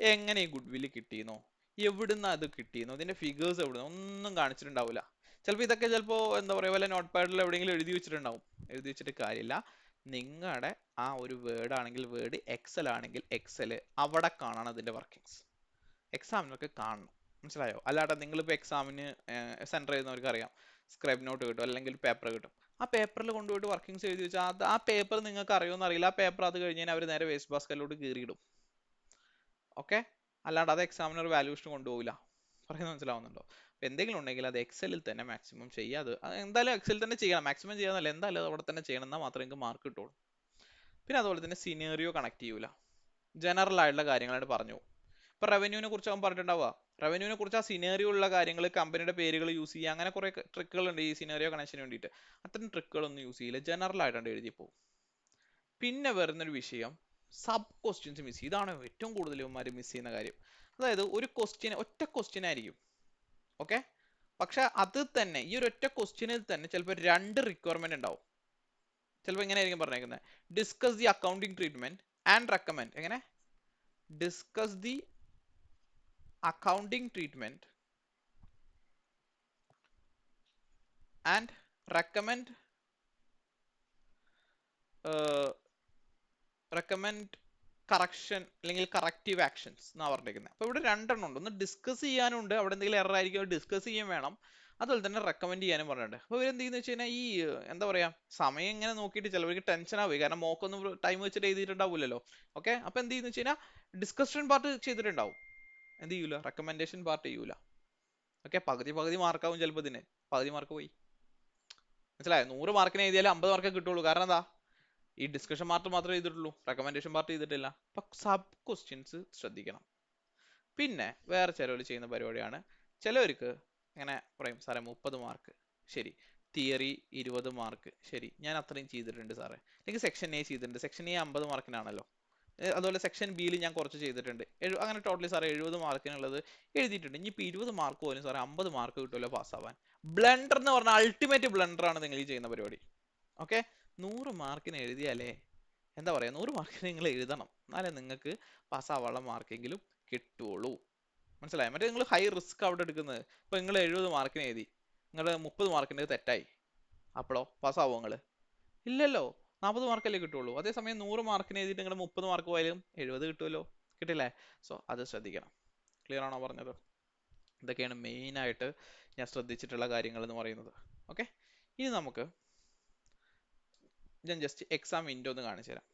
എങ്ങനെ ഈ ഗുഡ് വില്ല് കിട്ടിയെന്നോ, എവിടുന്ന് അത് കിട്ടിയെന്നോ, ഇതിന്റെ ഫിഗേഴ്സ് എവിടുന്നോ ഒന്നും കാണിച്ചിട്ടുണ്ടാവില്ല. ചിലപ്പോൾ ഇതൊക്കെ ചിലപ്പോൾ എന്താ പറയുക വല്ല നോട്ട് പാഡിൽ എവിടെയെങ്കിലും എഴുതി വെച്ചിട്ടുണ്ടാവും. എഴുതി വെച്ചിട്ട് കാര്യമില്ല. നിങ്ങളുടെ ആ ഒരു വേർഡ് ആണെങ്കിൽ വേർഡ്, എക്സൽ ആണെങ്കിൽ എക്സൽ, അവിടെ കാണണം അതിന്റെ വർക്കിങ്സ്. എക്സാമിനൊക്കെ കാണണം, മനസ്സിലായോ? അല്ലാതെ നിങ്ങളിപ്പോൾ എക്സാമിന് സെന്റർ ചെയ്യുന്നവർക്ക് അറിയാം, സ്ക്രൈബ് നോട്ട് കിട്ടും അല്ലെങ്കിൽ പേപ്പർ കിട്ടും. ആ പേപ്പറിൽ കൊണ്ടുപോയിട്ട് വർക്കിങ്സ് എഴുതി വെച്ചാൽ അത് ആ പേപ്പർ നിങ്ങൾക്ക് അറിയുമെന്ന് അറിയില്ല. ആ പേപ്പർ അത് കഴിഞ്ഞാൽ അവർ നേരെ വേസ്റ്റ് ബാസ്കറ്റിലോട്ട് കീറിയിടും. ഓക്കെ, അല്ലാണ്ട് അത് എക്സാമിനർ വാല്യൂഷന് കൊണ്ടുപോകില്ല. പറയുന്നത് മനസ്സിലാവുന്നുണ്ടോ? എന്തെങ്കിലും ഉണ്ടെങ്കിൽ അത് എക്സലിൽ തന്നെ മാക്സിമം ചെയ്യുക. അത് എന്തായാലും എക്സലിൽ തന്നെ ചെയ്യണം, മാക്സിമം ചെയ്യാന്നല്ല, എന്തായാലും അത് അവിടെ തന്നെ ചെയ്യണം, എന്നാൽ മാത്രമേ നിങ്ങൾക്ക് മാർക്ക് കിട്ടുള്ളൂ. പിന്നെ അതുപോലെ തന്നെ സിനേറിയോ കണക്ട് ചെയ്യൂല, ജനറൽ ആയിട്ടുള്ള കാര്യങ്ങളായിട്ട് പറഞ്ഞു. ഇപ്പൊ റവന്യൂവിനെ കുറിച്ച് അവൻ പറഞ്ഞിട്ടുണ്ടാവുക, റവന്യൂവിനെ കുറിച്ച് ആ സിനേറിയോ ഉള്ള കാര്യങ്ങൾ, കമ്പനിയുടെ പേരുകൾ യൂസ് ചെയ്യുക, അങ്ങനെ കുറെ ട്രിക്കുകൾ ഉണ്ട് ഈ സിനേറിയോ കണക്ഷന് വേണ്ടിയിട്ട്. അത്തരം ട്രിക്കുകളൊന്നും യൂസ് ചെയ്യില്ല, ജനറൽ ആയിട്ടാണ് എഴുതി പോകും. പിന്നെ വരുന്നൊരു വിഷയം സബ് ക്വസ്റ്റ്യൻസ് മിസ് ചെയ്യും. ഇതാണ് ഏറ്റവും കൂടുതൽ ഇവന്മാർ മിസ് ചെയ്യുന്ന കാര്യം. അതായത് ഒരു ക്വസ്റ്റ്യൻ ഒറ്റ ക്വസ്റ്റ്യൻ ആയിരിക്കും ഓക്കെ, പക്ഷെ അത് തന്നെ ഈ ഒരു ഒറ്റ ക്വസ്റ്റ്യനിൽ തന്നെ ചിലപ്പോൾ 2 റിക്വയർമെന്റ് ഉണ്ടാവും. ചിലപ്പോൾ ഇങ്ങനെ ആയിരിക്കും പറഞ്ഞേക്കുന്നത്, discuss the accounting treatment and recommend. എങ്ങനെ discuss the accounting treatment and recommend recommend correction അല്ലെങ്കിൽ കറക്റ്റീവ് ആക്ഷൻസ് എന്നാ പറഞ്ഞിരിക്കുന്നത്. അപ്പൊ ഇവിടെ 2 എണ്ണം ഉണ്ട്, ഒന്ന് ഡിസ്കസ് ചെയ്യാനുണ്ട്, അവിടെ എന്തെങ്കിലും എറർ ആയിരിക്കും ഡിസ്കസ് ചെയ്യാൻ വേണം, അതുപോലെ തന്നെ റെക്കമെൻഡ് ചെയ്യാനും പറഞ്ഞിട്ടുണ്ട്. അപ്പൊ ഇവരെന്ത് ചെയ്യുന്ന വെച്ച് കഴിഞ്ഞാൽ ഈ എന്താ പറയാ സമയം ഇങ്ങനെ നോക്കിയിട്ട് ചിലവർക്ക് ടെൻഷൻ ആവുക, കാരണം മോക്കൊന്നും ടൈം വെച്ചിട്ട് എഴുതിയിട്ടുണ്ടാവില്ലല്ലോ. ഓക്കെ, അപ്പൊ എന്ത് ചെയ്യുന്ന വെച്ച് കഴിഞ്ഞാൽ ഡിസ്കഷൻ പാർട്ട് ചെയ്തിട്ടുണ്ടാവും, എന്ത് ചെയ്യൂല, റെക്കമെൻഡേഷൻ പാർട്ട് ചെയ്യൂല. ഓക്കെ, പകുതി മാർക്കാവും ചിലപ്പോൾ, ഇതിന് പകുതി മാർക്ക് പോയി. മനസ്സിലായോ? 100 മാർക്കിന് എഴുതിയാലും 50 മാർക്ക് കിട്ടുള്ളൂ. കാരണം എന്താ, ഈ ഡിസ്കഷൻ പാർട്ട് മാത്രമേ ചെയ്തിട്ടുള്ളൂ, റെക്കമെൻഡേഷൻ പാർട്ട് ചെയ്തിട്ടില്ല. അപ്പൊ സബ് ക്വസ്റ്റ്യൻസ് ശ്രദ്ധിക്കണം. പിന്നെ വേറെ ചിലവർ ചെയ്യുന്ന പരിപാടിയാണ്, ചിലവർക്ക് ഇങ്ങനെ പറയും സാറേ 30 മാർക്ക്, ശരി തിയറി 20 മാർക്ക്. ശരി, ഞാൻ അത്രയും ചെയ്തിട്ടുണ്ട് സാറേ. എനിക്ക് സെക്ഷൻ എ ചെയ്തിട്ടുണ്ട്. Section A 50 മാർക്കിനാണല്ലോ. അതുപോലെ സെക്ഷൻ ബിയിൽ ഞാൻ കുറച്ച് ചെയ്തിട്ടുണ്ട്. അങ്ങനെ ടോട്ടലി സാറേ 70 മാർക്കിനുള്ളത് എഴുതിയിട്ടുണ്ട്. ഇനിയിപ്പോൾ 20 മാർക്ക് പോലും സാറേ 50 മാർക്ക് കിട്ടുമല്ലോ പാസ്സാവാൻ. ബ്ലണ്ടർ എന്ന് പറഞ്ഞാൽ അൾട്ടിമേറ്റ് ബ്ലണ്ടർ ആണ് നിങ്ങൾ ഈ ചെയ്യുന്ന പരിപാടി. ഓക്കെ, 100 മാർക്കിന് എഴുതിയാലേ എന്താ പറയാ, 100 മാർക്കിന് നിങ്ങൾ എഴുതണം, എന്നാലേ നിങ്ങൾക്ക് പാസ്സാവാനുള്ള മാർക്കെങ്കിലും കിട്ടുള്ളൂ. മനസ്സിലായോ? മറ്റേ നിങ്ങൾ ഹൈ റിസ്ക് അവിടെ എടുക്കുന്നത്. ഇപ്പൊ നിങ്ങൾ 70 മാർക്കിന് എഴുതി, നിങ്ങൾ 30 മാർക്കിന്റെ തെറ്റായി, അപ്പോഴോ പാസ്സാവോ നിങ്ങൾ? ഇല്ലല്ലോ, 40 മാർക്കല്ലേ കിട്ടുള്ളൂ. അതേസമയം 100 മാർക്കിന് എഴുതിയിട്ട് നിങ്ങൾ 30 മാർക്ക് പോയാലും 70 കിട്ടുമല്ലോ. കിട്ടില്ലേ? സോ അത് ശ്രദ്ധിക്കണം. ക്ലിയർ ആണോ പറഞ്ഞത്? ഇതൊക്കെയാണ് മെയിൻ ആയിട്ട് ഞാൻ ശ്രദ്ധിച്ചിട്ടുള്ള കാര്യങ്ങൾ എന്ന് പറയുന്നത്. ഓക്കെ, ഇനി നമുക്ക് ഞാൻ ജസ്റ്റ് എക്സാം വിൻഡോ ഒന്ന് കാണിച്ചു തരാം.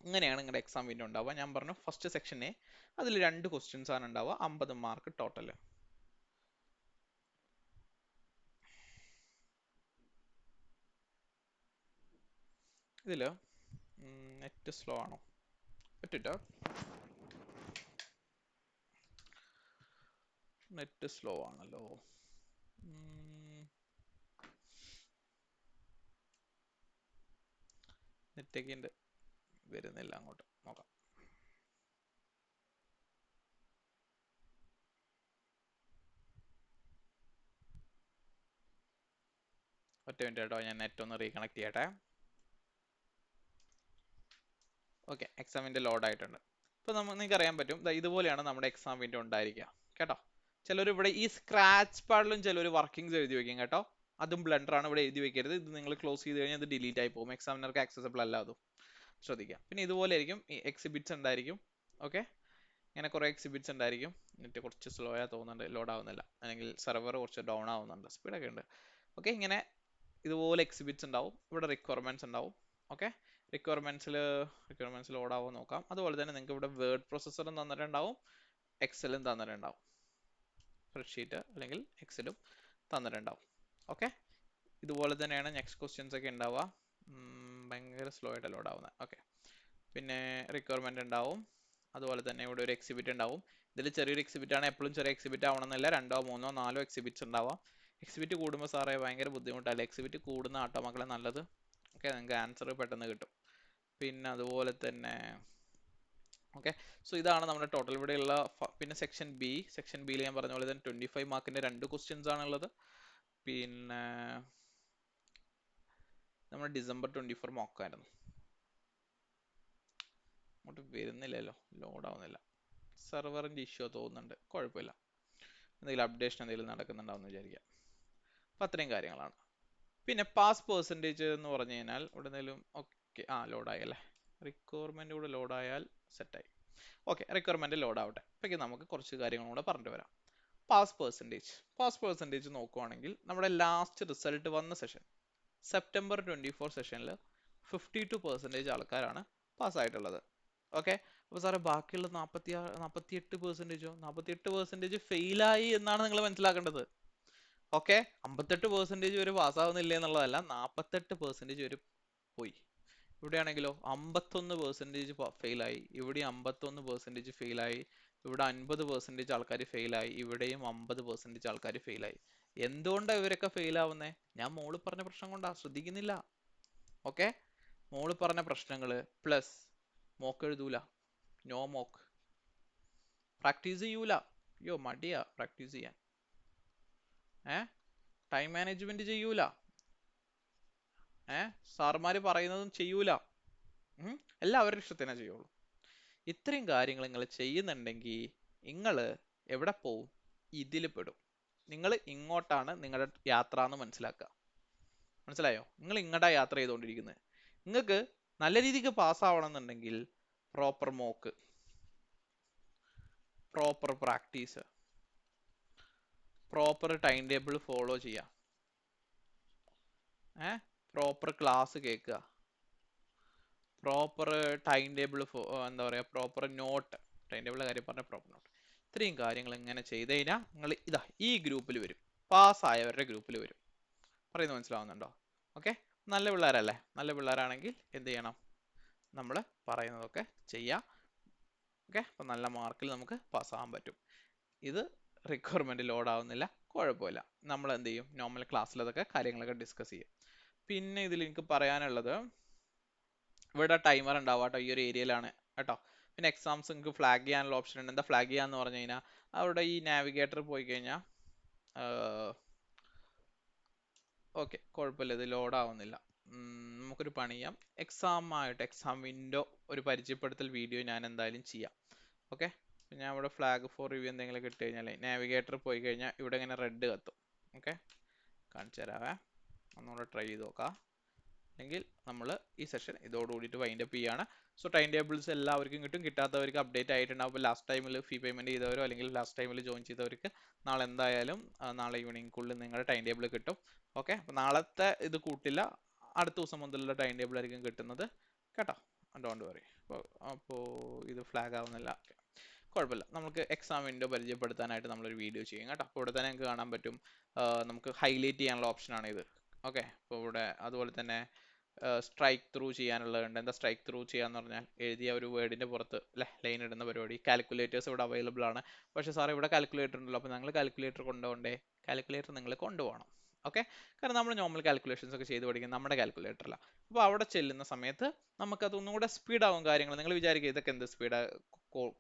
ഇങ്ങനെയാണ് നിങ്ങളുടെ എക്സാം വിൻഡോ ഉണ്ടാവുക. ഞാൻ പറഞ്ഞു ഫസ്റ്റ് സെക്ഷനെ അതിൽ 2 ക്വസ്റ്റ്യൻസ് ആണ് ഉണ്ടാവുക, 50 മാർക്ക് ടോട്ടൽ. ഇതില് നെറ്റ് സ്ലോ ആണോ? പറ്റിട്ടോ, നെറ്റ് സ്ലോ ആണല്ലോ. നെറ്റൊക്കെ ഉണ്ട്, വരുന്നില്ല. അങ്ങോട്ട് നോക്കാം. ഒറ്റ മിനിറ്റ് കേട്ടോ, ഞാൻ നെറ്റ് ഒന്ന് റീകണക്ട് ചെയ്യട്ടെ. ഓക്കെ, എക്സാം വിൻഡോ ലോഡ് ആയിട്ടുണ്ട്. ഇപ്പൊ നിങ്ങൾക്ക് അറിയാൻ പറ്റും, ഇതുപോലെയാണ് നമ്മുടെ എക്സാം വിൻഡോ ഉണ്ടായിരിക്കുക കേട്ടോ. ചിലർ ഇവിടെ ഈ സ്ക്രാച്ച് പാഡിലും ചിലർ വർക്കിംഗ്സ് എഴുതി വെക്കും കേട്ടോ. അതും ബ്ലണ്ടർ ആണ്, ഇവിടെ എഴുതി വെക്കരുത്. ഇത് നിങ്ങൾ ക്ലോസ് ചെയ്ത് കഴിഞ്ഞാൽ ഇത് ഡിലീറ്റ് ആയി പോകും. എക്സാമിനർക്ക് ആക്സസബിൾ അല്ല, അതും ശ്രദ്ധിക്കാം. പിന്നെ ഇതുപോലെ ആയിരിക്കും ഈ എക്സിബിറ്റ്സ് ഉണ്ടായിരിക്കും. ഓക്കെ, ഇങ്ങനെ കുറെ എക്സിബിറ്റ്സ് ഉണ്ടായിരിക്കും. നെറ്റ് കുറച്ച് സ്ലോ ആയി തോന്നുന്നുണ്ട്, ലോഡ് ആവുന്നില്ല, അല്ലെങ്കിൽ സെർവർ കുറച്ച് ഡൗൺ ആവുന്നുണ്ട്. സ്പീഡൊക്കെ ഉണ്ട്. ഓക്കെ, ഇങ്ങനെ ഇതുപോലെ എക്സിബിറ്റ്സ് ഉണ്ടാവും. ഇവിടെ റിക്വയർമെന്റ്സ് ഉണ്ടാവും. ഓക്കെ, റിക്വയർമെന്റ്സിൽ ലോഡ് ആവുമോ നോക്കാം. അതുപോലെ തന്നെ നിങ്ങൾക്ക് ഇവിടെ വേർഡ് പ്രോസസ്സറും തന്നിട്ടുണ്ടാവും, എക്സലും തന്നിട്ടുണ്ടാവും. സ്പ്രെഡ്ഷീറ്റ് അല്ലെങ്കിൽ എക്സലും തന്നിട്ടുണ്ടാവും. ഓക്കെ, ഇതുപോലെ തന്നെയാണ് നെക്സ്റ്റ് ക്വസ്റ്റ്യൻസ് ഒക്കെ ഉണ്ടാവുക. ഭയങ്കര സ്ലോ ആയിട്ട് ലോഡ് ആവുന്നത്. ഓക്കെ, പിന്നെ റിക്വയർമെന്റ് ഉണ്ടാവും. അതുപോലെ തന്നെ ഇവിടെ ഒരു എക്സിബിറ്റ് ഉണ്ടാവും. ഇതിൽ ചെറിയൊരു എക്സിബിറ്റ് ആണ്, എപ്പോഴും ചെറിയ എക്സിബിറ്റ് ആവണമെന്നില്ല. 2, 3, 4 എക്സിബിറ്റ്സ് ഉണ്ടാവാം. എക്സിബിറ്റ് കൂടുമ്പോൾ സാറേ ഭയങ്കര ബുദ്ധിമുട്ടല്ലേ? എക്സിബിറ്റ് കൂടുന്ന ആട്ടോ മക്കളെ നല്ലത്. ഓക്കെ, നിങ്ങൾക്ക് ആൻസർ പെട്ടെന്ന് കിട്ടും. പിന്നെ അതുപോലെ തന്നെ ഓക്കെ, സോ ഇതാണ് നമ്മുടെ ടോട്ടൽ ഇവിടെയുള്ള. പിന്നെ സെക്ഷൻ ബിയിൽ ഞാൻ പറഞ്ഞ പോലെ തന്നെ 25 മാർക്കിന്റെ 2 ക്വസ്റ്റ്യൻസ് ആണുള്ളത്. പിന്നെ നമ്മൾ December 24 മോക്കായിരുന്നു. അങ്ങോട്ട് വരുന്നില്ലല്ലോ, ലോഡ് ആവുന്നില്ല. സെർവറിന്റെ ഇഷ്യൂ തോന്നുന്നുണ്ട്, കുഴപ്പമില്ല. എന്തെങ്കിലും അപ്ഡേഷൻ എന്തെങ്കിലും നടക്കുന്നുണ്ടാവും വിചാരിക്കാം. അപ്പം അത്രയും കാര്യങ്ങളാണ്. പിന്നെ പാസ് പെർസെൻറ്റേജ് എന്ന് പറഞ്ഞു കഴിഞ്ഞാൽ ഇവിടെ എന്തെങ്കിലും ഓക്കെ ലോഡായി അല്ലേ. റിക്വയർമെന്റ് കൂടെ ലോഡായാൽ സെറ്റായി. ഓക്കെ, റിക്വയർമെന്റ് ലോഡ് ആവട്ടെ. അപ്പോഴേക്കും നമുക്ക് കുറച്ച് കാര്യങ്ങളും കൂടെ പറഞ്ഞിട്ട് വരാം. പാസ് പെർസെൻറ്റേജ് നോക്കുവാണെങ്കിൽ നമ്മുടെ ലാസ്റ്റ് റിസൾട്ട് വന്ന സെഷൻ September 24 സെഷനിൽ 52% ആൾക്കാരാണ് പാസ്സായിട്ടുള്ളത്. ഓക്കെ, അപ്പോൾ സാറേ ബാക്കിയുള്ള 48% ഫെയിലായി എന്നാണ് നിങ്ങൾ മനസ്സിലാക്കേണ്ടത്. ഓക്കെ, 58% വരെ പാസ്സാവുന്നില്ല എന്നുള്ളതല്ല, 48% വരെ പോയി. ഇവിടെയാണെങ്കിലോ 51% ഫെയിലായി, ഇവിടെ 51% ഫെയിലായി, ഇവിടെ 50% ആൾക്കാർ ഫെയിലായി, ഇവിടെയും 50% ആൾക്കാർ ഫെയിലായി. എന്തുകൊണ്ടാണ് ഇവരൊക്കെ ഫെയിൽ ആവുന്നേ? ഞാൻ മോള് പറഞ്ഞ പ്രശ്നം കൊണ്ടാ, ശ്രദ്ധിക്കുന്നില്ല. ഓക്കെ, മോള് പറഞ്ഞ പ്രശ്നങ്ങള് പ്ലസ് മോക്ക് എഴുതൂല, നോ മോക്ക്, പ്രാക്ടീസ് ചെയ്യൂല. അയ്യോ മടിയാ പ്രാക്ടീസ് ചെയ്യാൻ. ടൈം മാനേജ്മെന്റ് ചെയ്യൂല. സാറുമാര് പറയുന്നതും ചെയ്യൂല. എല്ലാം അവരുടെ ഇഷ്ടത്തിനെ ചെയ്യുള്ളൂ. ഇത്രയും കാര്യങ്ങൾ നിങ്ങൾ ചെയ്യുന്നുണ്ടെങ്കിൽ നിങ്ങൾ എവിടെ പോവും? ഇതിൽ പെടും. നിങ്ങൾ ഇങ്ങോട്ടാണ് നിങ്ങളുടെ യാത്ര എന്ന് മനസ്സിലാക്കുക. മനസ്സിലായോ? നിങ്ങൾ ഇങ്ങോട്ടാ യാത്ര ചെയ്തുകൊണ്ടിരിക്കുന്നത്. നിങ്ങൾക്ക് നല്ല രീതിക്ക് പാസ്സാവണം എന്നുണ്ടെങ്കിൽ proper mock, proper practice, proper time table follow ചെയ്യുക, പ്രോപ്പർ ക്ലാസ് കേൾക്കുക, പ്രോപ്പർ ടൈം ടേബിൾ, എന്താ പറയുക, പ്രോപ്പർ നോട്ട്, ടൈം ടേബിളിലെ കാര്യം പറഞ്ഞ പ്രോപ്പർ നോട്ട്. ഇത്രയും കാര്യങ്ങൾ ഇങ്ങനെ ചെയ്ത് കഴിഞ്ഞാൽ നിങ്ങൾ ഇതാ ഈ ഗ്രൂപ്പിൽ വരും, പാസ്സായവരുടെ ഗ്രൂപ്പിൽ വരും. പറയുന്നത് മനസ്സിലാവുന്നുണ്ടോ? ഓക്കെ, നല്ല പിള്ളേരല്ലേ? നല്ല പിള്ളേരാണെങ്കിൽ എന്ത് ചെയ്യണം? നമ്മൾ പറയുന്നതൊക്കെ ചെയ്യാം. ഓക്കെ, അപ്പം നല്ല മാർക്കിൽ നമുക്ക് പാസ്സാകാൻ പറ്റും. ഇത് റിക്വയർമെന്റ് ലോഡ് ആവുന്നില്ല, കുഴപ്പമില്ല, നമ്മൾ എന്ത് ചെയ്യും, നോർമൽ ക്ലാസ്സിൽ അതൊക്കെ കാര്യങ്ങളൊക്കെ ഡിസ്കസ് ചെയ്യും. പിന്നെ ഇതിൽ എനിക്ക് പറയാനുള്ളത്, ഇവിടെ ടൈമർ ഉണ്ടാവും കേട്ടോ, ഈ ഒരു ഏരിയയിലാണ് കേട്ടോ. പിന്നെ എക്സാംസ് നിങ്ങൾക്ക് ഫ്ലാഗ് ചെയ്യാനുള്ള ഓപ്ഷൻ ഉണ്ട്. എന്താ ഫ്ലാഗ് ചെയ്യാന്ന് പറഞ്ഞു കഴിഞ്ഞാൽ അവിടെ ഈ നാവിഗേറ്റർ പോയി കഴിഞ്ഞാൽ ഓക്കെ കുഴപ്പമില്ല, ഇത് ലോഡ് ആവുന്നില്ല. നമുക്കൊരു പണി ചെയ്യാം, എക്സാം വിൻഡോ ഒരു പരിചയപ്പെടുത്തൽ വീഡിയോ ഞാൻ എന്തായാലും ചെയ്യാം. ഓക്കെ, ഞാൻ ഇവിടെ ഫ്ലാഗ് ഫോർ റിവ്യൂ എന്തെങ്കിലും കിട്ടി കഴിഞ്ഞാൽ നാവിഗേറ്റർ പോയി കഴിഞ്ഞാൽ ഇവിടെ ഇങ്ങനെ റെഡ് കത്തും. ഓക്കെ, കാണിച്ചു തരാവേ, ഒന്നുകൂടെ ട്രൈ ചെയ്ത് നോക്കാം. എങ്കിൽ നമ്മൾ ഈ സെഷൻ ഇതോടുകൂടിയിട്ട് വൈൻഡ് അപ്പ് ചെയ്യാണ്. സോ ടൈം ടേബിൾസ് എല്ലാവർക്കും കിട്ടും, കിട്ടാത്തവർക്ക് അപ്ഡേറ്റ് ആയിട്ടുണ്ടാവും. അപ്പോൾ ലാസ്റ്റ് ടൈമിൽ ഫീ പേയ്മെന്റ് ചെയ്തവരോ അല്ലെങ്കിൽ ലാസ്റ്റ് ടൈമിൽ ജോയിൻ ചെയ്തവർക്ക് നാളെ എന്തായാലും നാളെ ഈവനിങ്ങുള്ളിൽ നിങ്ങളുടെ ടൈം ടേബിൾ കിട്ടും. ഓക്കെ, അപ്പോൾ നാളത്തെ ഇത് കൂട്ടില്ല, അടുത്ത ദിവസം മുതലുള്ള ടൈം ടേബിൾ ആയിരിക്കും കിട്ടുന്നത് കേട്ടോ. Don't worry. അപ്പോൾ ഇത് ഫ്ലാഗ് ആവുന്നില്ല, കുഴപ്പമില്ല. നമുക്ക് എക്സാം വിൻഡോ പരിചയപ്പെടുത്താനായിട്ട് നമ്മളൊരു വീഡിയോ ചെയ്യും കേട്ടോ. അപ്പോൾ ഇവിടെ തന്നെ നിങ്ങൾക്ക് കാണാൻ പറ്റും, നമുക്ക് ഹൈലൈറ്റ് ചെയ്യാനുള്ള ഓപ്ഷനാണ് ഇത്. ഓക്കെ, അപ്പോൾ ഇവിടെ അതുപോലെ തന്നെ സ്ട്രൈക്ക് ത്രൂ ചെയ്യാനുള്ളതുണ്ട്. എന്താ സ്ട്രൈക്ക് ത്രൂ ചെയ്യാന്ന് പറഞ്ഞാൽ എഴുതിയ ഒരു വേർഡിന്റെ പുറത്ത് അല്ലെ ലൈൻ ഇടുന്ന പരിപാടി. കാൽക്കുലേറ്റേഴ്സ് ഇവിടെ അവൈലബിൾ ആണ്. പക്ഷേ സാർ ഇവിടെ കാൽക്കുലേറ്റർ ഉണ്ടല്ലോ, അപ്പോൾ നിങ്ങൾ കാൽക്കുലേറ്റർ കൊണ്ടുപോകണ്ടേ? കാൽക്കുലേറ്റർ നിങ്ങൾ കൊണ്ടുപോകണം. ഓക്കെ, കാരണം നമ്മൾ നോർമൽ കാൽക്കുലേഷൻസ് ഒക്കെ ചെയ്ത് പഠിക്കുന്നത് നമ്മുടെ കാൽക്കുലേറ്ററിലാണ്. അപ്പോൾ അവിടെ ചെല്ലുന്ന സമയത്ത് നമുക്കതൊന്നും കൂടെ സ്പീഡാവും കാര്യങ്ങൾ. നിങ്ങൾ വിചാരിക്കുക ഇതൊക്കെ എന്ത് സ്പീഡ്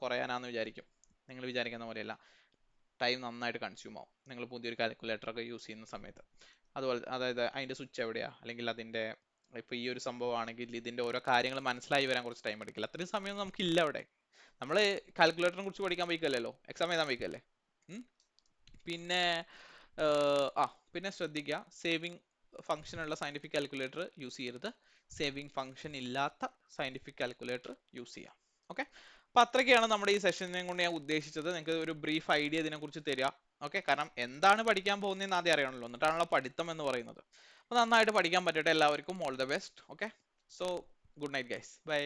കുറയാനാന്ന് വിചാരിക്കും. നിങ്ങൾ വിചാരിക്കുന്ന പോലെയല്ല, ടൈം നന്നായിട്ട് കൺസ്യൂം ആവും നിങ്ങൾ പുതിയൊരു കാൽക്കുലേറ്റർ ഒക്കെ യൂസ് ചെയ്യുന്ന സമയത്ത്. അതുപോലെ അതായത് അതിന്റെ സ്വിച്ച് എവിടെയാ, അല്ലെങ്കിൽ അതിന്റെ ഇപ്പൊ ഈ ഒരു സംഭവം ആണെങ്കിൽ ഇതിന്റെ ഓരോ കാര്യങ്ങൾ മനസ്സിലായി വരാൻ കുറച്ച് ടൈം എടുക്കില്ല. അത്രയും സമയം നമുക്കില്ല അവിടെ. നമ്മൾ കാൽക്കുലേറ്ററിനെ കുറിച്ച് പഠിക്കാൻ വയ്ക്കല്ലോ, എക്സാം എഴുതാൻ വയ്ക്കല്ലേ. പിന്നെ പിന്നെ ശ്രദ്ധിക്കുക, സേവിങ് ഫംഗ്ഷൻ ഉള്ള സയന്റിഫിക് കാൽക്കുലേറ്റർ യൂസ് ചെയ്യരുത്, സേവിങ് ഫംഗ്ഷൻ ഇല്ലാത്ത സയന്റിഫിക് കാൽക്കുലേറ്റർ യൂസ് ചെയ്യാം. ഓക്കെ, അപ്പൊ അത്രയൊക്കെയാണ് നമ്മുടെ ഈ സെഷനെ കൊണ്ട് ഞാൻ ഉദ്ദേശിച്ചത്. നിങ്ങൾക്ക് ഒരു ബ്രീഫ് ഐഡിയ ഇതിനെ കുറിച്ച് തരിക. ഓക്കെ, കാരണം എന്താണ് പഠിക്കാൻ പോകുന്നതെന്ന് ആദ്യം അറിയണമല്ലോ, എന്നിട്ടാണല്ലോ പഠിത്തം എന്ന് പറയുന്നത്. അപ്പൊ നന്നായിട്ട് പഠിക്കാൻ പറ്റട്ടെ എല്ലാവർക്കും. All the best. Okay, so good night guys, by.